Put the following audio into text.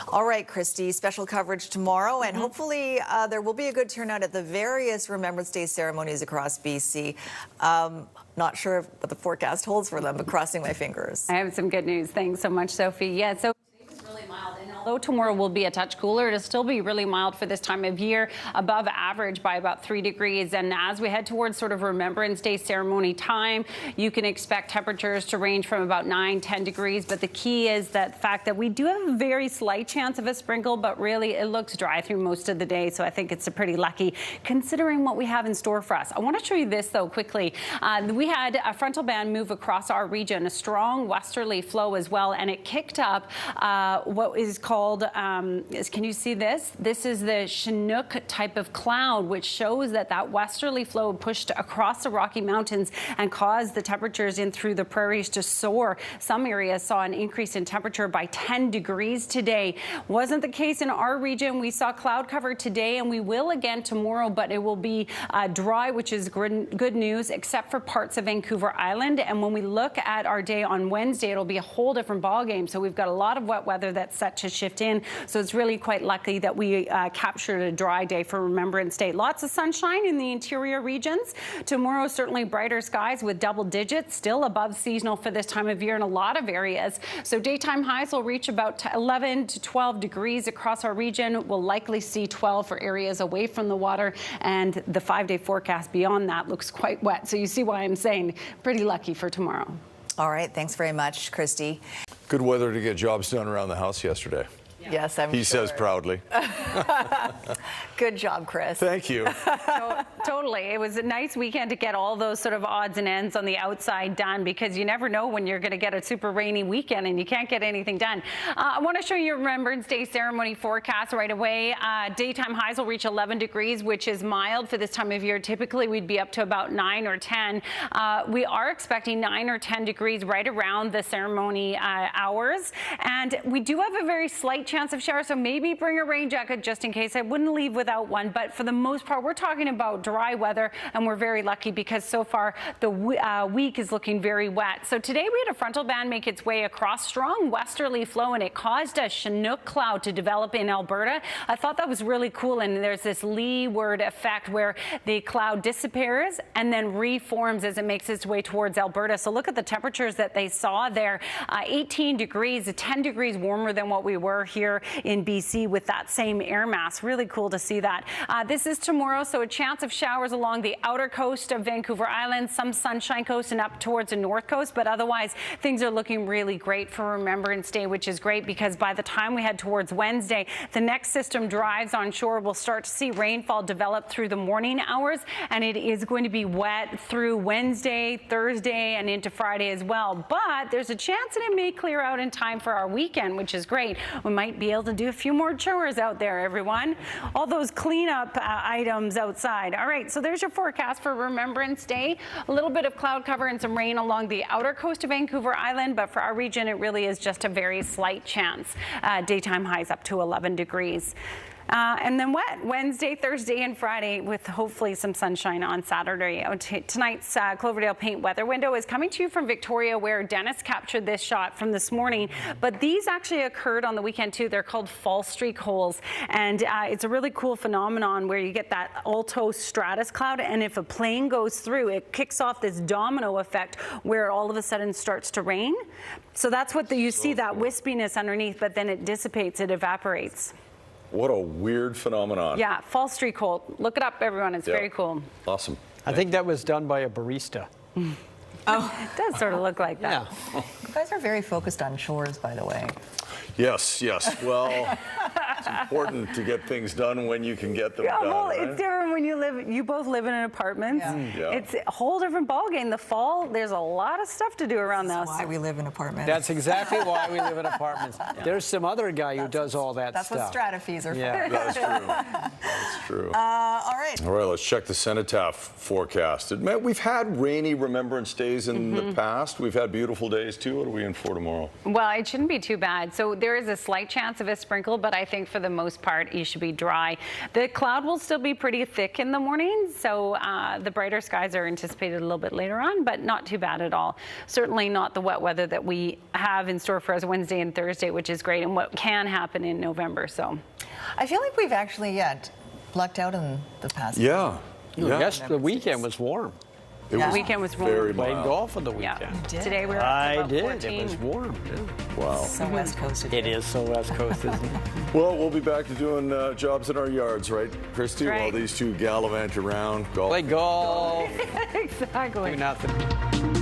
All right, Kristi, special coverage tomorrow, and hopefully there will be a good turnout at the various Remembrance Day ceremonies across BC. Not sure what the forecast holds for them, but crossing my fingers. I have some good news. Thanks so much, Sophie. Yeah, so today's really mild, and although tomorrow will be a touch cooler, it'll still be really mild for this time of year, above average by about 3 degrees. And as we head towards sort of Remembrance Day ceremony time, you can expect temperatures to range from about 9-10 degrees. But the key is that fact that we do have a very slight chance of a sprinkle, but really it looks dry through most of the day. So I think it's pretty lucky considering what we have in store for us. I want to show you this though quickly. We had a frontal band move across our region, a strong westerly flow as well, and it kicked up what is called, can you see this? This is the Chinook type of cloud, which shows that that westerly flow pushed across the Rocky Mountains and caused the temperatures in through the prairies to soar. Some areas saw an increase in temperature by 10 degrees today. Wasn't the case in our region. We saw cloud cover today, and we will again tomorrow, but it will be dry, which is good news, except for parts of Vancouver Island. And when we look at our day on Wednesday, it'll be a whole different ballgame. So we've got a lot of wet weather that's set to shift in. So it's really quite lucky that we captured a dry day for Remembrance Day. Lots of sunshine in the interior regions. Tomorrow, certainly brighter skies with double digits, still above seasonal for this time of year in a lot of areas. So daytime highs will reach about 11 to 12 degrees across our region. We'll likely see 12 for areas away from the water, and the 5-day forecast beyond that looks quite wet. So you see why I'm saying pretty lucky for tomorrow. All right, thanks very much, Kristi. Good weather to get jobs done around the house yesterday. Yes, I'm sure. He says proudly. Good job, Chris. Thank you. Totally. It was a nice weekend to get all those sort of odds and ends on the outside done, because you never know when you're going to get a super rainy weekend and you can't get anything done. I want to show you Remembrance Day ceremony forecast right away. Daytime highs will reach 11 degrees, which is mild for this time of year. Typically, we'd be up to about 9 or 10. We are expecting 9 or 10 degrees right around the ceremony hours. And we do have a very slight chance of showers, so maybe bring a rain jacket just in case. I wouldn't leave without one, but for the most part, we're talking about dry weather, and we're very lucky because so far the week is looking very wet. So today we had a frontal band make its way across, strong westerly flow, and it caused a Chinook cloud to develop in Alberta. I thought that was really cool, and there's this leeward effect where the cloud disappears and then reforms as it makes its way towards Alberta. So look at the temperatures that they saw there. 18 degrees, 10 degrees warmer than what we were here in BC with that same air mass. Really cool to see that. This is tomorrow, so a chance of showers along the outer coast of Vancouver Island, some Sunshine Coast and up towards the north coast, but otherwise things are looking really great for Remembrance Day, which is great because by the time we head towards Wednesday, the next system drives on shore. We'll start to see rainfall develop through the morning hours, and it is going to be wet through Wednesday, Thursday, and into Friday as well. But there's a chance that it may clear out in time for our weekend, which is great. We might be able to do a few more chores out there, everyone. All those cleanup items outside. All right, so there's your forecast for Remembrance Day. A little bit of cloud cover and some rain along the outer coast of Vancouver Island, but for our region, it really is just a very slight chance. Daytime highs up to 11 degrees. And then wet Wednesday, Thursday, and Friday with hopefully some sunshine on Saturday. Tonight's Cloverdale Paint weather window is coming to you from Victoria, where Dennis captured this shot from this morning. But these actually occurred on the weekend too. They're called fall streak holes. And it's a really cool phenomenon where you get that alto stratus cloud. And if a plane goes through, it kicks off this domino effect where all of a sudden starts to rain. So that's what you see, that wispiness underneath, but then it dissipates, it evaporates. What a weird phenomenon. Yeah, fall streak hole. Look it up, everyone. It's very cool. Awesome. I think that was done by a barista. Oh, it does sort of look like that. Yeah. You guys are very focused on chores, by the way. Yes, yes. Well, it's important to get things done when you can get them done. Well, right? it's different when you both live in an apartment. Yeah. It's a whole different ballgame. The fall, there's a lot of stuff to do around the house. That's why we live in apartments. That's exactly why we live in apartments. There's some other guy who does all that That's stuff. what strata-fees are for. Yeah. That's true. That's true. All right. All right, let's check the Cenotaph forecast. We've had rainy Remembrance Days in the past. We've had beautiful days too. What are we in for tomorrow? Well, it shouldn't be too bad. So there is a slight chance of a sprinkle, but I think for the most part, you should be dry. The cloud will still be pretty thick thick in the morning, so the brighter skies are anticipated a little bit later on, but not too bad at all. Certainly not the wet weather that we have in store for us Wednesday and Thursday, which is great, and what can happen in November. So I feel like we've actually lucked out in the past. Yeah. Yes, the weekend was warm. It Yeah. was weekend was warm. very Played mild. golf on the Yeah. weekend. You did? Today we're up to I about did. 14. It was warm. Too. Wow. So West Coast of you. It is so West Coast, isn't it? Well, we'll be back to doing jobs in our yards, right, Kristi? Right. While these two gallivant around. Golf. Play golf. Exactly. Do nothing.